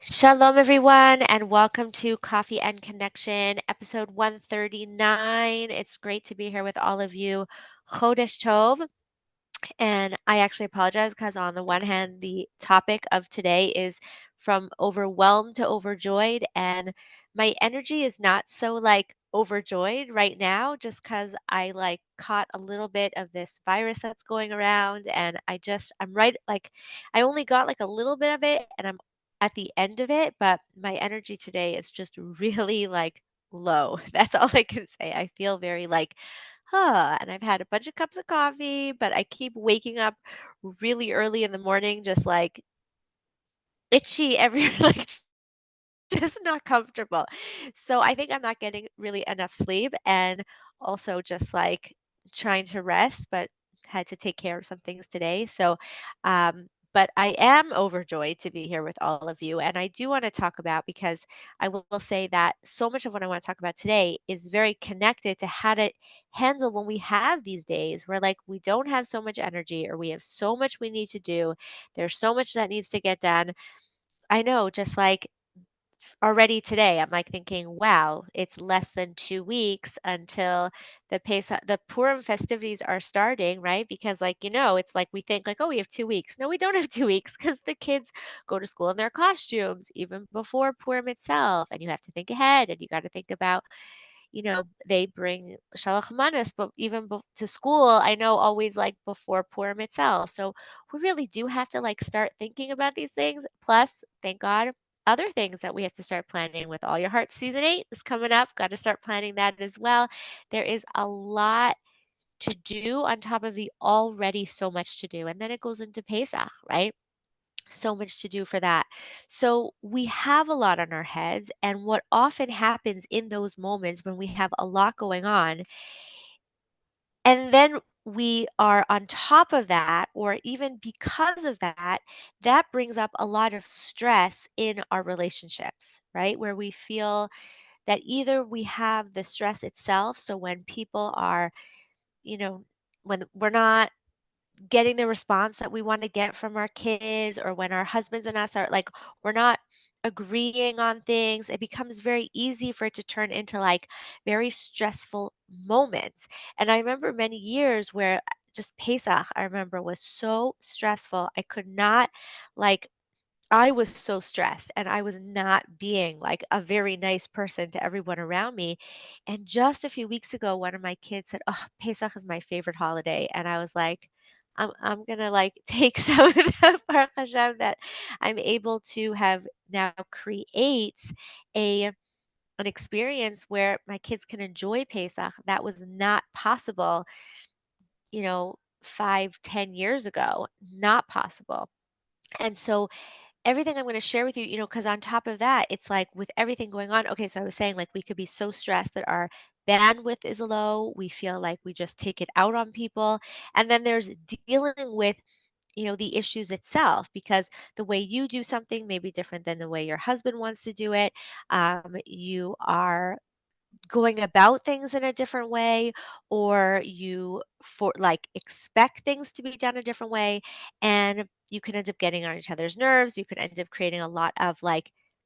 Shalom, everyone, and welcome to Coffee and Connection, episode 139. It's great to be here with all of you. Chodesh Tov. And I actually apologize because, on the one hand, the topic of today is from overwhelmed to overjoyed. And my energy is not so overjoyed right now just because I caught a little bit of this virus that's going around. And I'm right, I only got like a little bit of it and I'm at the end of it. But my energy today is just really low. That's all I can say. I feel very and I've had a bunch of cups of coffee, but I keep waking up really early in the morning, just itchy every just not comfortable. So I think I'm not getting really enough sleep and also just trying to rest, but had to take care of some things today. But I am overjoyed to be here with all of you. And I do want to talk about because I will say that so much of what I want to talk about today is very connected to how to handle when we have these days where we don't have so much energy or we have so much we need to do. There's so much that needs to get done. I know, just already today, I'm thinking, wow, it's less than 2 weeks until the Purim festivities are starting, right? Because, it's we think oh, we have 2 weeks. No, we don't have 2 weeks because the kids go to school in their costumes even before Purim itself, and you have to think ahead, and you got to think about they bring shalach manas, but even to school, I know always before Purim itself. So we really do have to start thinking about these things. Plus, thank God, other things that we have to start planning with All Your Heart season 8 is coming up. Got to start planning that as well. There is a lot to do on top of the already so much to do. And then it goes into Pesach, right? So much to do for that. So we have a lot on our heads. And what often happens in those moments when we have a lot going on, and then we are on top of that, or even because of that, that brings up a lot of stress in our relationships, right? Where we feel that either we have the stress itself. So when people are, you know, when we're not getting the response that we want to get from our kids, or when our husbands and us are we're not agreeing on things, it becomes very easy for it to turn into very stressful moments. And I remember many years where just Pesach, I remember, was so stressful. I could not like I was so stressed and I was not being a very nice person to everyone around me. And just a few weeks ago, one of my kids said, "Oh, Pesach is my favorite holiday." And I was like, I'm gonna take some of the Baruch Hashem that I'm able to have now create a an experience where my kids can enjoy Pesach. That was not possible, 5, 10 years ago. Not possible. And so everything I'm going to share with you, because on top of that, it's with everything going on. Okay, so I was saying we could be so stressed that our bandwidth is low. We feel like we just take it out on people. And then there's dealing with, the issues itself, because the way you do something may be different than the way your husband wants to do it. You are going about things in a different way, or you for expect things to be done a different way, and you can end up getting on each other's nerves. You can end up creating a lot of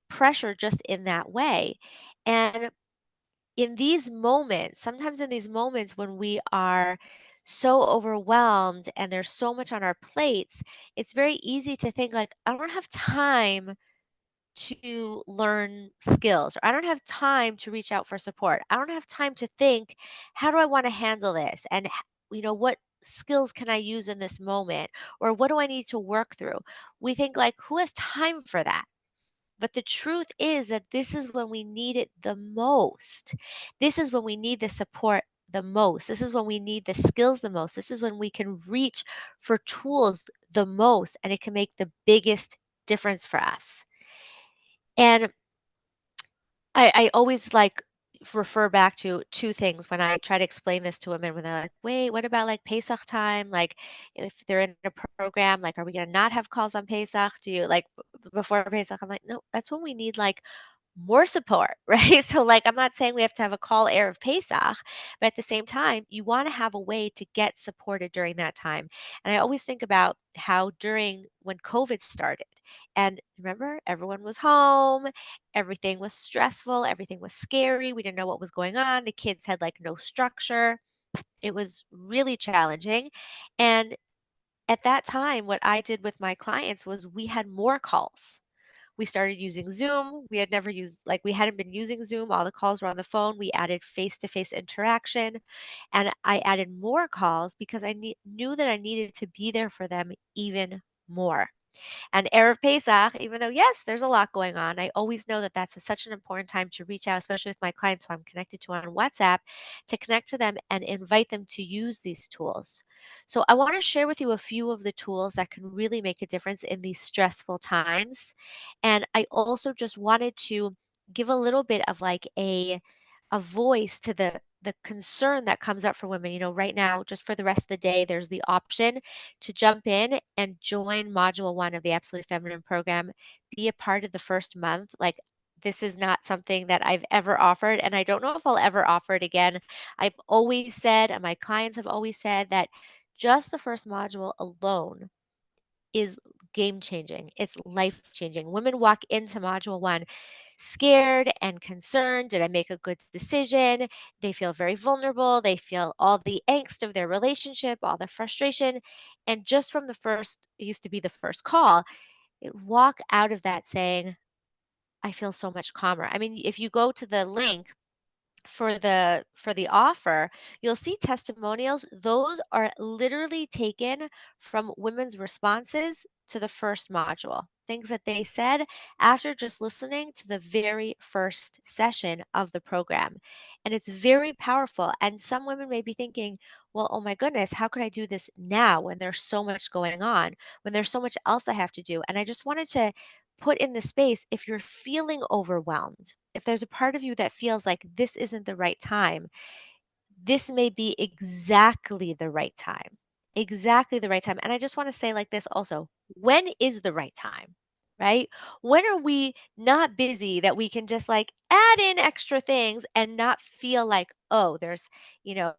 pressure just in that way. And in these moments, sometimes in these moments when we are so overwhelmed and there's so much on our plates, it's very easy to think I don't have time to learn skills, or I don't have time to reach out for support. I don't have time to think, how do I want to handle this? And, what skills can I use in this moment? Or what do I need to work through? We think, who has time for that? But the truth is that this is when we need it the most. This is when we need the support the most. This is when we need the skills the most. This is when we can reach for tools the most, and it can make the biggest difference for us. And I always refer back to two things when I try to explain this to women when they're like, wait, what about Pesach time? If they're in a program, are we gonna not have calls on Pesach? Do you before Pesach? I'm like, no, that's when we need more support, right? So, like, I'm not saying we have to have a call Erev Pesach, but at the same time, you want to have a way to get supported during that time. And I always think about how during when COVID started, and remember, everyone was home, everything was stressful, everything was scary, we didn't know what was going on, the kids had like no structure. It was really challenging. And at that time, what I did with my clients was we had more calls. We started using Zoom. We had never used, like, we hadn't been using Zoom. All the calls were on the phone. We added face to face interaction. And I added more calls because knew that I needed to be there for them even more. And Erev Pesach, even though, yes, there's a lot going on, I always know that that's such an important time to reach out, especially with my clients who I'm connected to on WhatsApp, to connect to them and invite them to use these tools. So I want to share with you a few of the tools that can really make a difference in these stressful times. And I also just wanted to give a little bit of like a voice to the concern that comes up for women. Right now, just for the rest of the day, there's the option to jump in and join module 1 of the Absolutely Feminine program, be a part of the first month. Like, this is not something that I've ever offered, and I don't know if I'll ever offer it again. I've always said, and my clients have always said, that just the first module alone is game changing. It's life changing. Women walk into module 1 scared and concerned. Did I make a good decision? They feel very vulnerable. They feel all the angst of their relationship, all the frustration. And just from the first, it used to be the first call, it walk out of that saying, I feel so much calmer. I mean, if you go to the link for the offer, you'll see testimonials. Those are literally taken from women's responses to the first module. Things that they said after just listening to the very first session of the program. And it's very powerful. And some women may be thinking, well, oh my goodness, how could I do this now when there's so much going on, when there's so much else I have to do? And I just wanted to put in the space, if you're feeling overwhelmed, if there's a part of you that feels like this isn't the right time, this may be exactly the right time. Exactly the right time. And I just want to say like this also, when is the right time? Right? When are we not busy that we can just like add in extra things and not feel like, oh, there's, you know,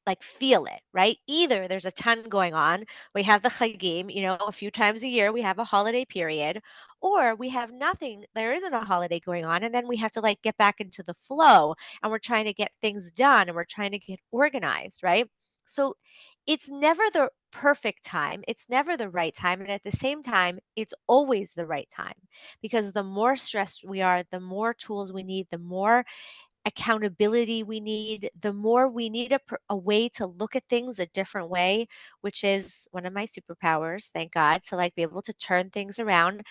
like, feel it, right? Either there's a ton going on, we have the Chagim, a few times a year, we have a holiday period, or we have nothing, there isn't a holiday going on, and then we have to, like, get back into the flow, and we're trying to get things done, and we're trying to get organized, right? So, it's never the perfect time, it's never the right time, and at the same time, it's always the right time, because the more stressed we are, the more tools we need, the more accountability we need, the more we need a way to look at things a different way, which is one of my superpowers, thank God, to like be able to turn things around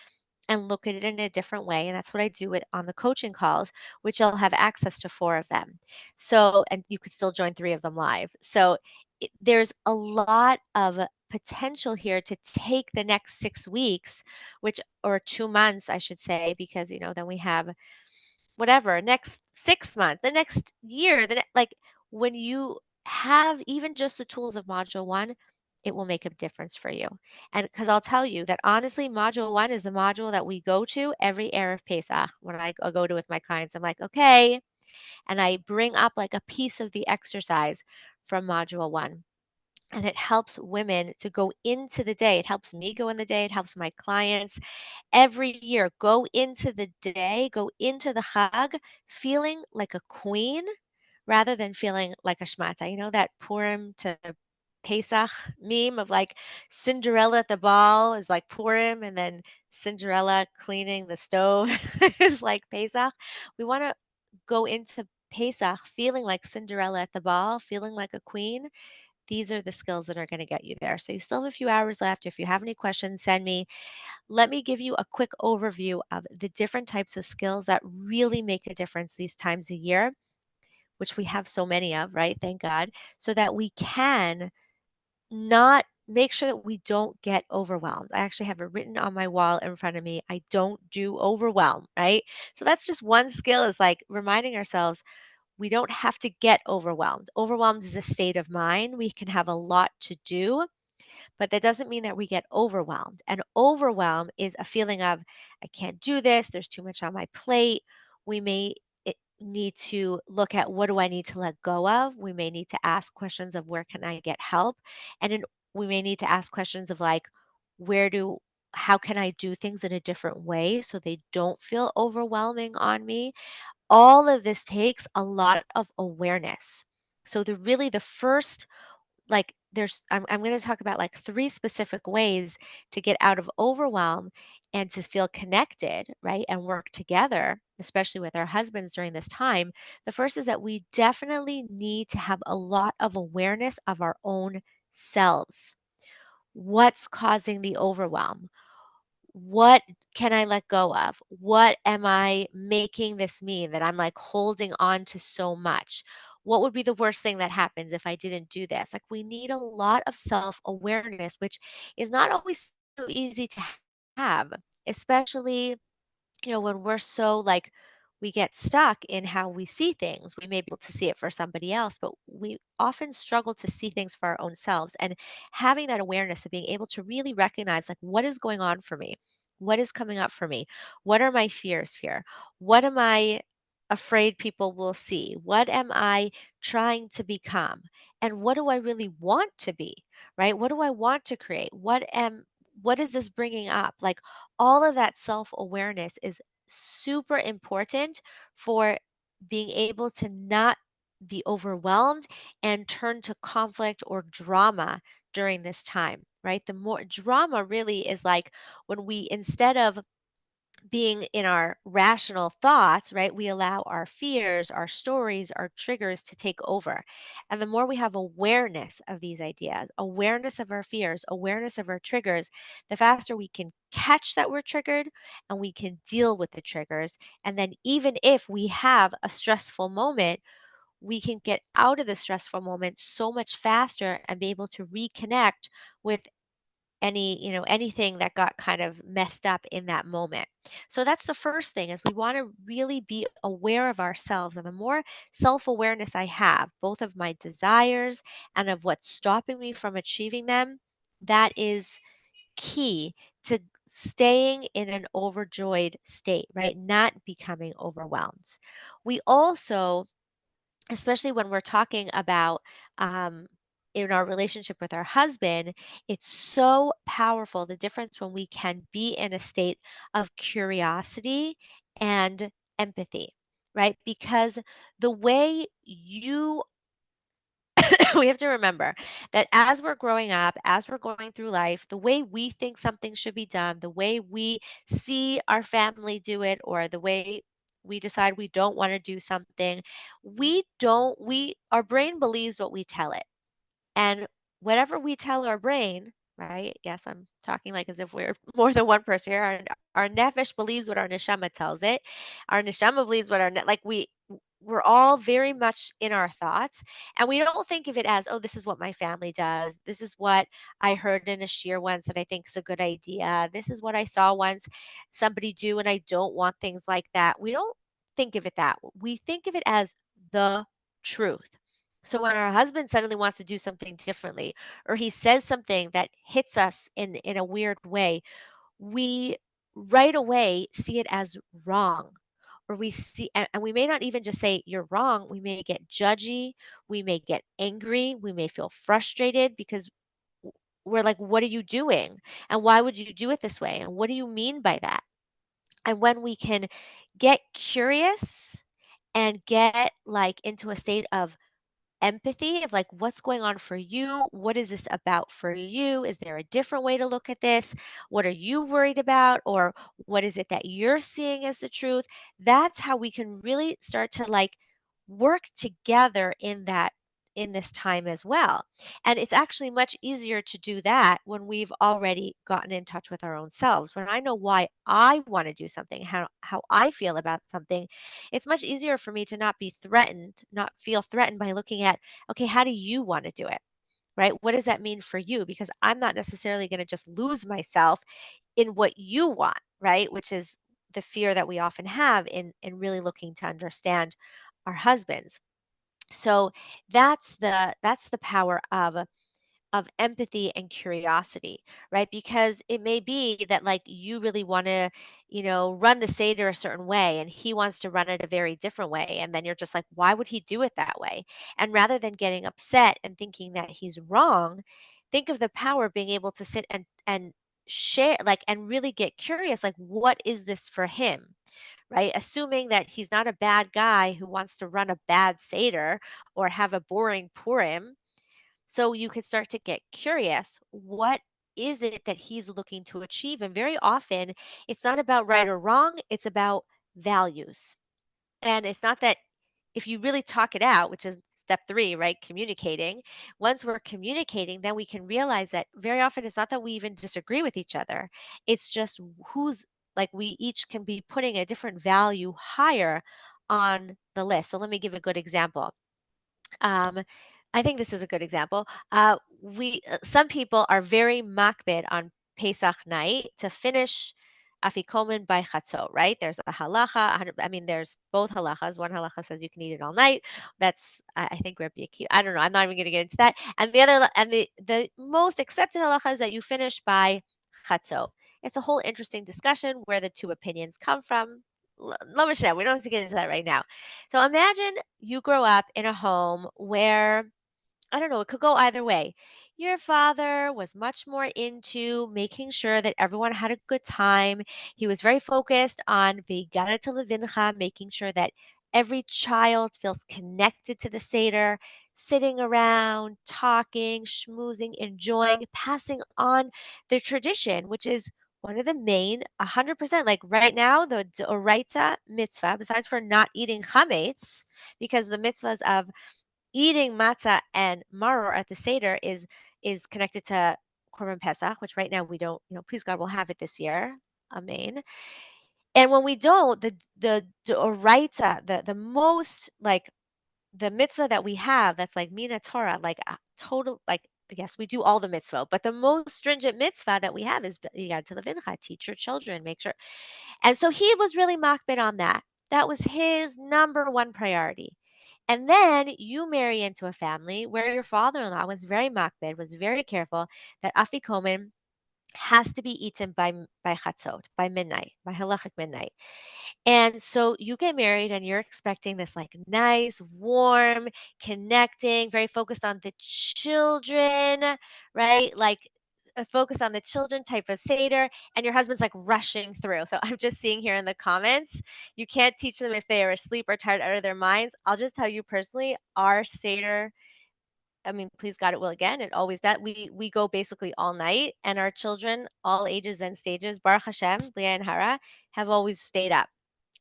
and look at it in a different way. And that's what I do on the coaching calls, which I'll have access to 4 of them. So, and you could still join 3 of them live. So there's a lot of potential here to take the next 6 weeks, or 2 months, I should say, because, then we have whatever, next 6 months, the next year, like, when you have even just the tools of module 1, it will make a difference for you. And because I'll tell you that honestly, module 1 is the module that we go to every Erev Pesach when I go to with my clients. I'm like, okay. And I bring up like a piece of the exercise from module 1. And it helps women to go into the day. It helps me go in the day. It helps my clients every year go into the day, go into the Chag feeling like a queen rather than feeling like a shmata. You know that Purim to Pesach meme of like Cinderella at the ball is like Purim, and then Cinderella cleaning the stove is like Pesach. We want to go into Pesach feeling like Cinderella at the ball, feeling like a queen. These are the skills that are going to get you there. So you still have a few hours left. If you have any questions, send me. Let me give you a quick overview of the different types of skills that really make a difference these times a year, which we have so many of, right? Thank God. So that we can not make sure that we don't get overwhelmed. I actually have it written on my wall in front of me. I don't do overwhelm, right? So that's just one skill, is like reminding ourselves we don't have to get overwhelmed. Overwhelmed is a state of mind. We can have a lot to do, but that doesn't mean that we get overwhelmed. And overwhelm is a feeling of, I can't do this, there's too much on my plate. We may need to look at what do I need to let go of. We may need to ask questions of where can I get help, and then we may need to ask questions of like where do how can I do things in a different way so they don't feel overwhelming on me. All of this takes a lot of awareness. So the first like I'm going to talk about like three specific ways to get out of overwhelm and to feel connected, right? And work together, especially with our husbands during this time. The first is that we definitely need to have a lot of awareness of our own selves. What's causing the overwhelm? What can I let go of? What am I making this mean that I'm like holding on to so much? What would be the worst thing that happens if I didn't do this? Like, we need a lot of self awareness, which is not always so easy to have, especially when we're so like we get stuck in how we see things. We may be able to see it for somebody else, but we often struggle to see things for our own selves. And having that awareness of being able to really recognize like what is going on for me? What is coming up for me? What are my fears here? What am I afraid people will see? What am I trying to become? And what do I really want to be? Right? What do I want to create? What is this bringing up? Like all of that self awareness is super important for being able to not be overwhelmed and turn to conflict or drama during this time, right? The more drama really is like when we, instead of being in our rational thoughts, right, we allow our fears, our stories, our triggers to take over. And the more we have awareness of these ideas, awareness of our fears, awareness of our triggers, the faster we can catch that we're triggered and we can deal with the triggers. And then, even if we have a stressful moment, we can get out of the stressful moment so much faster and be able to reconnect with anything that got kind of messed up in that moment. So that's the first thing is we want to really be aware of ourselves. And the more self-awareness I have, both of my desires and of what's stopping me from achieving them, that is key to staying in an overjoyed state, right? Not becoming overwhelmed. We also, especially when we're talking about in our relationship with our husband, it's so powerful the difference when we can be in a state of curiosity and empathy, right? Because the way you we have to remember that as we're growing up, as we're going through life, the way we think something should be done, the way we see our family do it, or the way we decide we don't want to do something, our brain believes what we tell it. And whatever we tell our brain, right? Yes, I'm talking like as if we're more than one person here. Our nefesh believes what our neshama tells it. Our neshama believes what like we're all very much in our thoughts, and we don't think of it as, oh, this is what my family does. This is what I heard in a shir once that I think is a good idea. This is what I saw once somebody do, and I don't want things like that. We don't think of it that. We think of it as the truth. So when our husband suddenly wants to do something differently, or he says something that hits us in a weird way, we right away see it as wrong. Or we see, and we may not even just say you're wrong. We may get judgy. We may get angry. We may feel frustrated because we're like, what are you doing? And why would you do it this way? And what do you mean by that? And when we can get curious and get like into a state of empathy of like what's going on for you, what is this about for you, is there a different way to look at this, what are you worried about, or what is it that you're seeing as the truth, that's how we can really start to like work together in this time as well. And it's actually much easier to do that when we've already gotten in touch with our own selves. When I know why I want to do something, how I feel about something, it's much easier for me to not feel threatened by looking at, okay, how do you want to do it? Right? What does that mean for you? Because I'm not necessarily going to just lose myself in what you want, right? Which is the fear that we often have in really looking to understand our husbands. So that's the power of of empathy and curiosity, right? Because it may be that like you really want to, run the Seder a certain way and he wants to run it a very different way. And then you're just like, why would he do it that way? And rather than getting upset and thinking that he's wrong, think of the power of being able to sit and share like and really get curious like what is this for him, right? Assuming that he's not a bad guy who wants to run a bad Seder or have a boring Purim, so you can start to get curious. What is it that he's looking to achieve? And very often, it's not about right or wrong, it's about values. And it's not that if you really talk it out, which is step three, right? Communicating. Once we're communicating, then we can realize that very often it's not that we even disagree with each other. It's just who's like we each can be putting a different value higher on the list. So let me give a good example. Um, I think this is a good example. We Some people are very makbid on Pesach night to finish afikomen by chatzot. Right? There's a halacha. I mean, there's both halachas. One halacha says you can eat it all night. That's I think Rabbi Akiva. I don't know. I'm not even going to get into that. And the most accepted halacha is that you finish by chatzot. It's a whole interesting discussion where the two opinions come from. Lo mishneh, we don't have to get into that right now. So imagine you grow up in a home where I don't know, it could go either way. Your father was much more into making sure that everyone had a good time. He was very focused on Ve'igara to Levincha, making sure that every child feels connected to the Seder, sitting around, talking, schmoozing, enjoying, passing on the tradition, which is one of the main 100%. Like right now, the Doraita mitzvah, besides for not eating chametz, because the mitzvahs of eating matzah and maror at the Seder is connected to Korban Pesach, which right now we don't, please God, we'll have it this year. Amen. And when we don't, the oraita, the most like the mitzvah that we have that's like mina Torah, like a total like yes, we do all the mitzvah, but the most stringent mitzvah that we have is you got to levincha, teach your children, make sure. And so he was really makbid on that. That was his number one priority. And then you marry into a family where your father-in-law was very makbid, was very careful that afikomen has to be eaten by chatzot, by midnight, by halachic midnight. And so you get married and you're expecting this like nice, warm, connecting, very focused on the children, right? Like a focus on the children type of Seder, and your husband's like rushing through. So I'm just seeing here in the comments, you can't teach them if they are asleep or tired out of their minds. I'll just tell you personally, our Seder, I mean, please God, it will again. It always that we go basically all night, and our children, all ages and stages, Baruch Hashem, Leah and Hara, have always stayed up.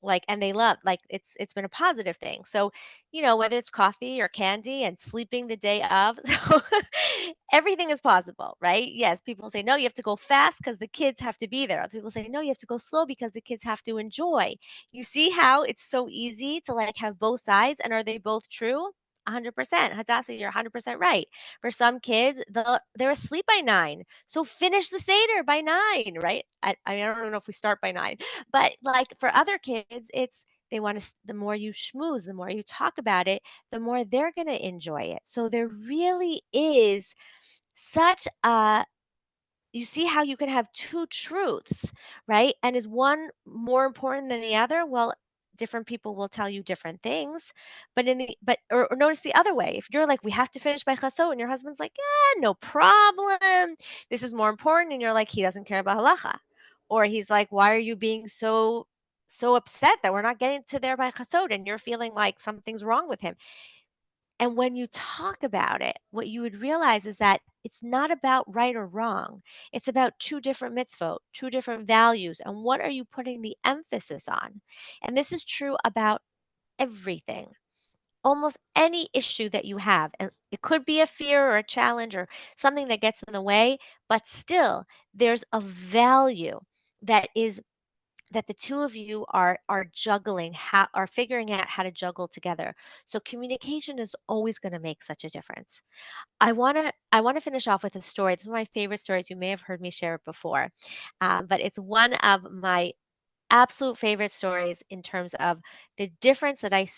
Like, and they love like it's been a positive thing. So, whether it's coffee or candy and sleeping the day of, so everything is possible, right? Yes, people say no, you have to go fast because the kids have to be there. Other people say no, you have to go slow because the kids have to enjoy. You see how it's so easy to like have both sides, and are they both true? 100%. Hadassah, you're 100% right. For some kids, they're asleep by 9. So finish the Seder by 9, right? I don't know if we start by 9, but like for other kids, it's they want to, the more you schmooze, the more you talk about it, the more they're going to enjoy it. So there really is such a you see how you can have two truths, right? And is one more important than the other? Well, different people will tell you different things. But or notice the other way. If you're like, we have to finish by chasot, and your husband's like, yeah, no problem. This is more important, and you're like, he doesn't care about halacha, or he's like, why are you being so upset that we're not getting to there by chasot, and you're feeling like something's wrong with him. And when you talk about it, what you would realize is that it's not about right or wrong. It's about two different mitzvot, two different values, and what are you putting the emphasis on? And this is true about everything. Almost any issue that you have, and it could be a fear or a challenge or something that gets in the way, but still there's a value that is that the two of you are juggling, are figuring out how to juggle together. So communication is always going to make such a difference. I want to finish off with a story. This is one of my favorite stories. You may have heard me share it before, but it's one of my absolute favorite stories in terms of the difference that I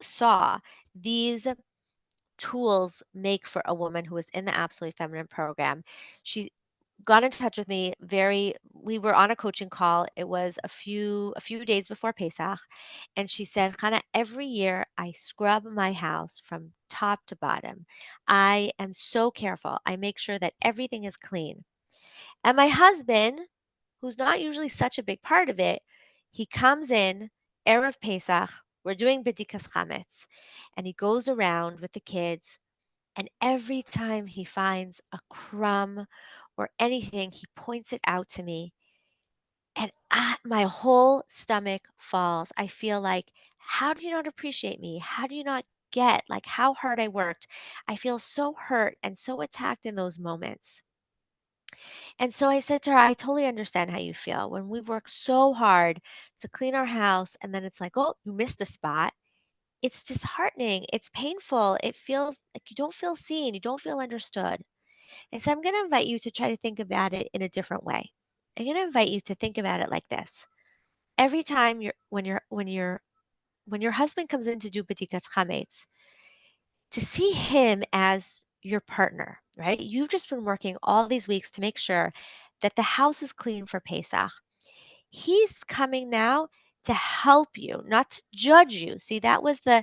saw these tools make for a woman who was in the Absolutely Feminine program. She got in touch with me very we were on a coaching call. It was a few days before Pesach, and she said, "Hannah, every year I scrub my house from top to bottom. I am so careful. I make sure that everything is clean." And my husband, who's not usually such a big part of it, he comes in Erev Pesach. We're doing B'dikas Chametz, and he goes around with the kids, and every time he finds a crumb or anything, he points it out to me. And my whole stomach falls. I feel like, how do you not appreciate me? How do you not get like how hard I worked? I feel so hurt and so attacked in those moments. And so I said to her, I totally understand how you feel when we work so hard to clean our house and then it's like, oh, you missed a spot. It's disheartening. It's painful. It feels like you don't feel seen. You don't feel understood. And so I'm going to invite you to try to think about it in a different way. I'm going to invite you to think about it like this. Every time when your husband comes in to do batikat chametz, to see him as your partner, right? You've just been working all these weeks to make sure that the house is clean for Pesach. He's coming now to help you, not to judge you. See, that was the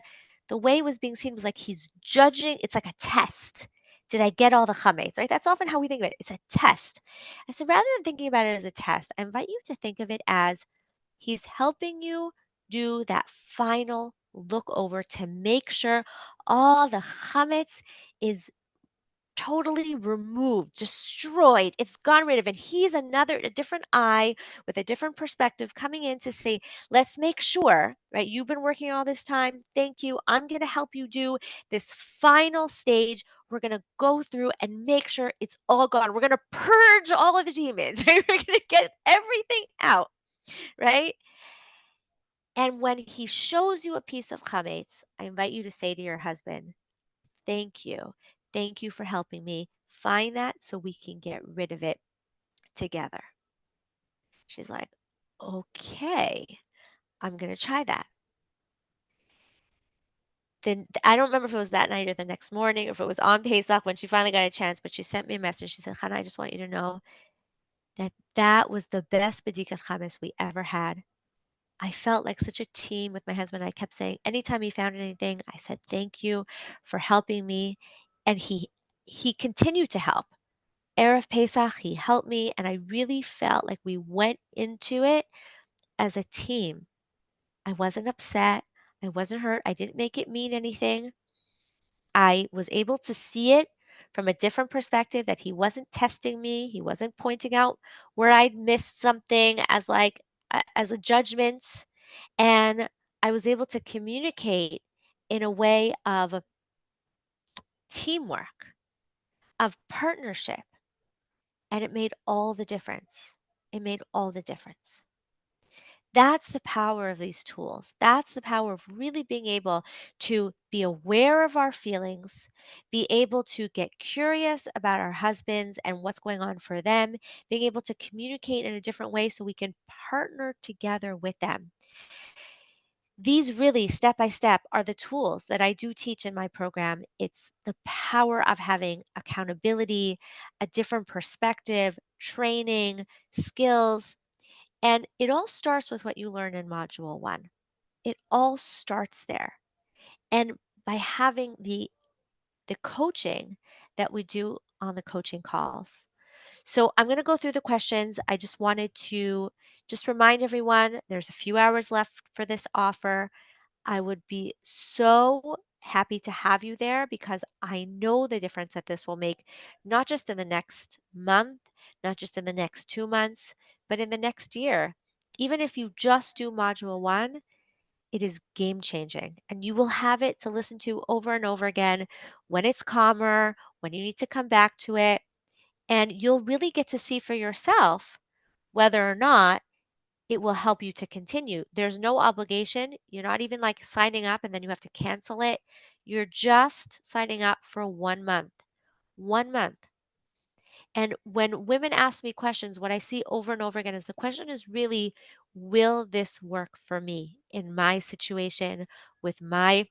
way it was being seen was like he's judging. It's like a test. Did I get all the chametz, right? That's often how we think of it. It's a test. And so rather than thinking about it as a test, I invite you to think of it as he's helping you do that final look over to make sure all the chametz is totally removed, destroyed. It's gone rid of. And he's a different eye with a different perspective coming in to say, let's make sure, right? You've been working all this time. Thank you. I'm going to help you do this final stage. We're going to go through and make sure it's all gone. We're going to purge all of the demons, right? We're going to get everything out, right? And when he shows you a piece of chametz, I invite you to say to your husband, thank you. Thank you for helping me find that so we can get rid of it together. She's like, okay, I'm going to try that. Then I don't remember if it was that night or the next morning or if it was on Pesach when she finally got a chance, but she sent me a message. She said, Hannah, I just want you to know that that was the best B'dikat Chametz we ever had. I felt like such a team with my husband. I kept saying, anytime he found anything, I said, thank you for helping me. And he continued to help. Erev Pesach, he helped me, and I really felt like we went into it as a team. I wasn't upset. I wasn't hurt. I didn't make it mean anything. I was able to see it from a different perspective that he wasn't testing me. He wasn't pointing out where I'd missed something as like as a judgment. And I was able to communicate in a way of teamwork, of partnership, and it made all the difference. It made all the difference. That's the power of these tools. That's the power of really being able to be aware of our feelings, be able to get curious about our husbands and what's going on for them, being able to communicate in a different way so we can partner together with them. These really, step by step, are the tools that I do teach in my program. It's the power of having accountability, a different perspective, training, skills, and it all starts with what you learn in module 1. It all starts there. And by having the coaching that we do on the coaching calls. So I'm going to go through the questions. I just wanted to just remind everyone there's a few hours left for this offer. I would be so happy to have you there because I know the difference that this will make, not just in the next month, not just in the next 2 months, but in the next year. Even if you just do module 1, it is game changing and you will have it to listen to over and over again when it's calmer, when you need to come back to it, and you'll really get to see for yourself whether or not it will help you to continue. There's no obligation. You're not even like signing up and then you have to cancel it. You're just signing up for 1 month. 1 month. And when women ask me questions, what I see over and over again is the question is really, will this work for me in my situation with my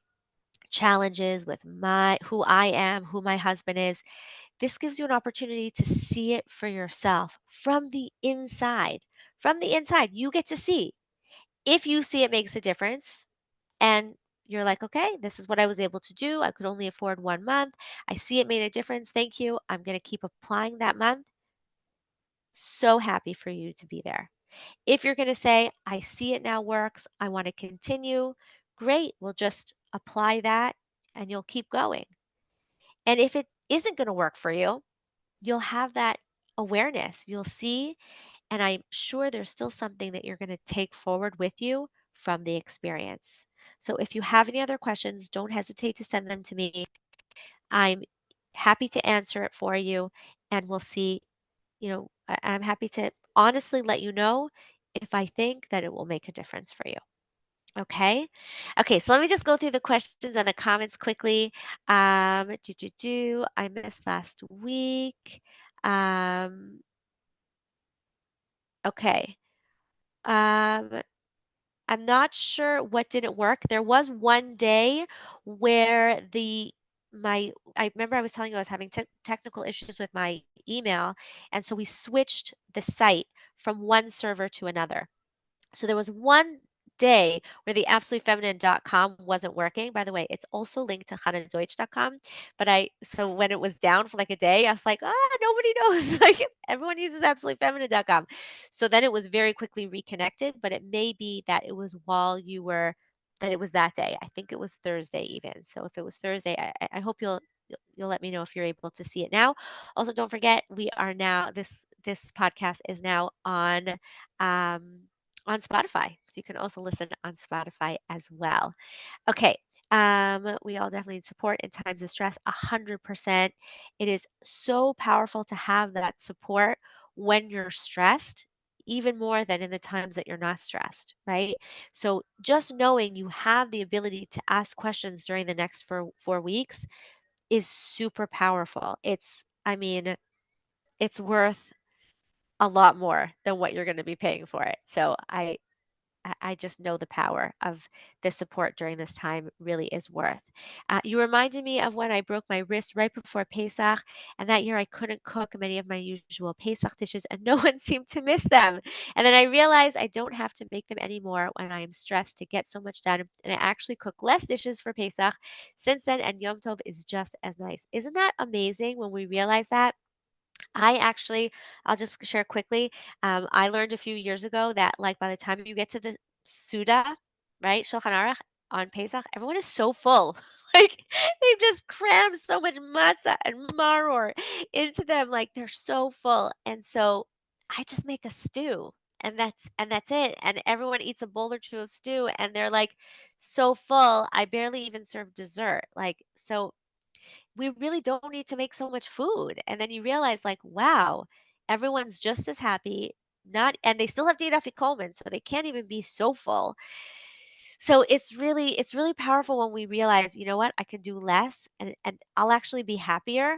challenges with my who I am, who my husband is. This gives you an opportunity to see it for yourself from the inside. From the inside, you get to see. If you see it makes a difference and you're like, okay, this is what I was able to do. I could only afford 1 month. I see it made a difference. Thank you. I'm going to keep applying that month. So happy for you to be there. If you're going to say, I see it now works, I want to continue, great. We'll just apply that and you'll keep going. And if it isn't going to work for you, you'll have that awareness. You'll see, and I'm sure there's still something that you're going to take forward with you from the experience. So if you have any other questions, don't hesitate to send them to me. I'm happy to answer it for you, and we'll see. I'm happy to honestly let you know if I think that it will make a difference for you. Okay. Okay. So let me just go through the questions and the comments quickly. I missed last week. Um, okay. Um, I'm not sure what didn't work. There was one day where I remember I was telling you I was having technical issues with my email, and so we switched the site from one server to another. So there was one day where the absolutefeminine.com wasn't working. By the way, it's also linked to hannahdeutsch.com. So when it was down for like a day, I was like, nobody knows. Like everyone uses absolutefeminine.com. So then it was very quickly reconnected, but it may be that it was that it was that day. I think it was Thursday even. So if it was Thursday, I hope you'll let me know if you're able to see it now. Also, don't forget we are now this podcast is now um, on Spotify. So you can also listen on Spotify as well. Okay. We all definitely need support in times of stress, 100%. It is so powerful to have that support when you're stressed, even more than in the times that you're not stressed, right? So just knowing you have the ability to ask questions during the next 4 weeks is super powerful. I mean, it's worth a lot more than what you're going to be paying for it. So I just know the power of the support during this time really is worth. You reminded me of when I broke my wrist right before Pesach, and that year I couldn't cook many of my usual Pesach dishes, and no one seemed to miss them. And then I realized I don't have to make them anymore when I am stressed to get so much done, and I actually cook less dishes for Pesach since then, and Yom Tov is just as nice. Isn't that amazing when we realize that? I'll just share quickly. I learned a few years ago that, like, by the time you get to the Suda, right, Shulchan Aruch on Pesach, everyone is so full. Like, they've just crammed so much matzah and maror into them. Like, they're so full. And so I just make a stew. And that's it. And everyone eats a bowl or two of stew, and they're like so full. I barely even serve dessert. Like, so we really don't need to make so much food. And then you realize, like, wow, everyone's just as happy. Not, and they still have date Coleman, so they can't even be so full. So it's really powerful when we realize, you know what, I can do less, and I'll actually be happier.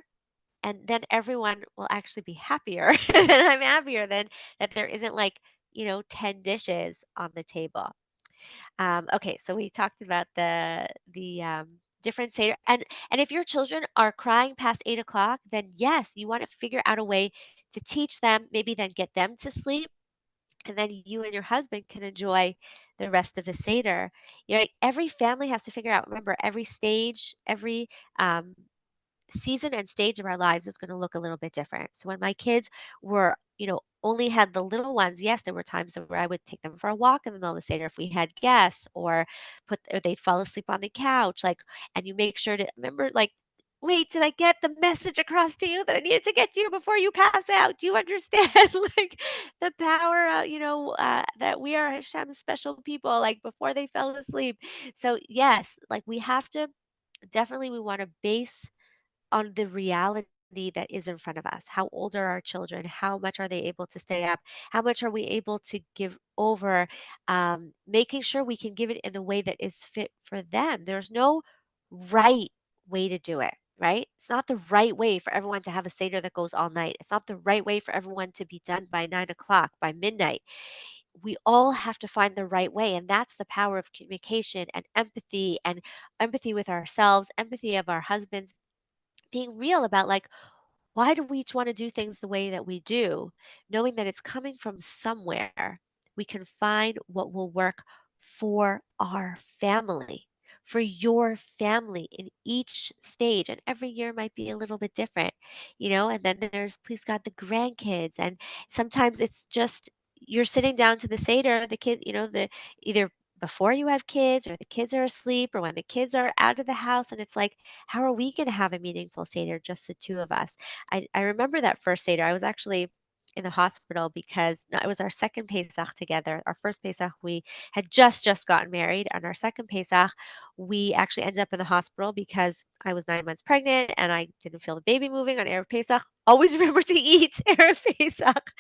And then everyone will actually be happier. And I'm happier than that there isn't like, 10 dishes on the table. Okay, so we talked about the different Seder, and if your children are crying past 8 o'clock, then yes, you want to figure out a way to teach them, maybe then get them to sleep, and then you and your husband can enjoy the rest of the Seder. Every family has to figure out. Remember, every stage, every um, season and stage of our lives is going to look a little bit different. So when my kids were, only had the little ones, yes, there were times where I would take them for a walk in the middle of the Seder if we had guests, or they'd fall asleep on the couch. Like, and you make sure to remember, like, wait, did I get the message across to you that I needed to get to you before you pass out? Do you understand? Like the power, that we are Hashem's special people, like before they fell asleep. So yes, like we have to definitely, we want to base on the reality that is in front of us. How old are our children? How much are they able to stay up? How much are we able to give over? Making sure we can give it in the way that is fit for them. There's no right way to do it, right? It's not the right way for everyone to have a Seder that goes all night. It's not the right way for everyone to be done by 9 o'clock, by midnight. we all have to find the right way. And that's the power of communication and empathy with ourselves, empathy of our husbands, being real about like, why do we each want to do things the way that we do, knowing that it's coming from somewhere? We can find what will work for our family, for your family in each stage. And every year might be a little bit different, and then there's, please God, the grandkids. And sometimes it's just you're sitting down to the Seder, the kid, the either before you have kids or the kids are asleep or when the kids are out of the house. And it's like, how are we going to have a meaningful Seder, just the two of us? I remember that first Seder. I was actually in the hospital because no, it was our second Pesach together. Our first Pesach, we had just gotten married, and our second Pesach, we actually ended up in the hospital because I was 9 months pregnant and I didn't feel the baby moving on Erev Pesach. Always remember to eat Erev Pesach.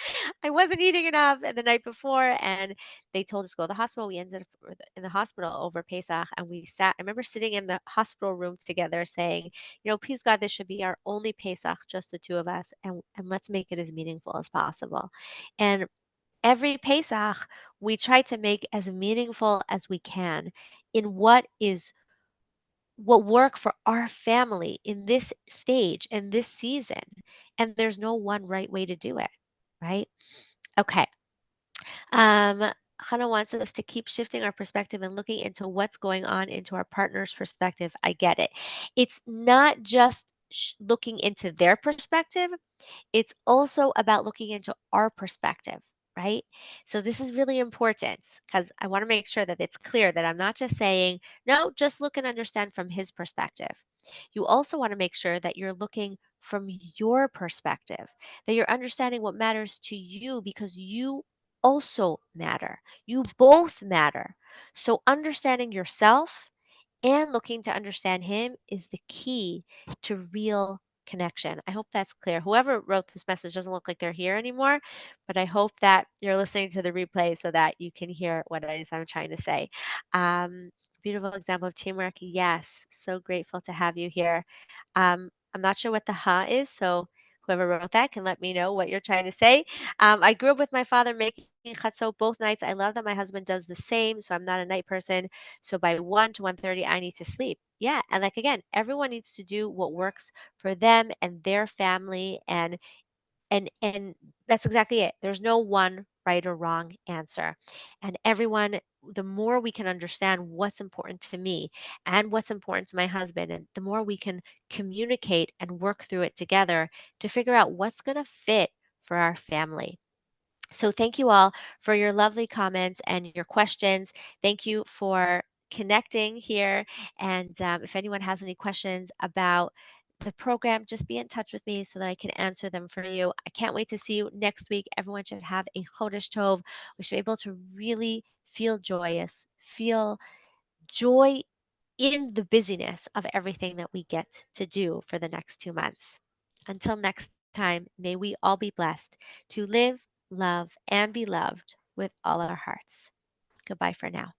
I wasn't eating enough and the night before, and they told us to go to the hospital. We ended up in the hospital over Pesach, and we sat. I remember sitting in the hospital room together, saying, please God, this should be our only Pesach, just the two of us, and let's make it as meaningful as possible. And every Pesach, we try to make as meaningful as we can in what work for our family in this stage and this season. And there's no one right way to do it, right? Okay. Hannah wants us to keep shifting our perspective and looking into what's going on into our partner's perspective. I get it. It's not just looking into their perspective, it's also about looking into our perspective, right? So this is really important because I want to make sure that it's clear that I'm not just saying, no, just look and understand from his perspective. You also want to make sure that you're looking from your perspective, that you're understanding what matters to you because you also matter. You both matter. So understanding yourself and looking to understand him is the key to real connection. I hope that's clear. Whoever wrote this message doesn't look like they're here anymore, but I hope that you're listening to the replay so that you can hear what it is I'm trying to say. Um, Beautiful example of teamwork. Yes, so grateful to have you here. I'm not sure what the ha is, so whoever wrote that can let me know what you're trying to say. I grew up with my father making chatzot both nights. I love that my husband does the same, so I'm not a night person. So by 1 to 1:30, I need to sleep. Yeah, and like again, everyone needs to do what works for them and their family, and that's exactly it. There's no one right or wrong answer. And everyone, the more we can understand what's important to me and what's important to my husband, and the more we can communicate and work through it together to figure out what's going to fit for our family. So thank you all for your lovely comments and your questions. Thank you for connecting here. And if anyone has any questions about the program, just be in touch with me so that I can answer them for you. I can't wait to see you next week. Everyone should have a Chodesh Tov. We should be able to really feel joyous, feel joy in the busyness of everything that we get to do for the next 2 months. Until next time, may we all be blessed to live, love, and be loved with all our hearts. Goodbye for now.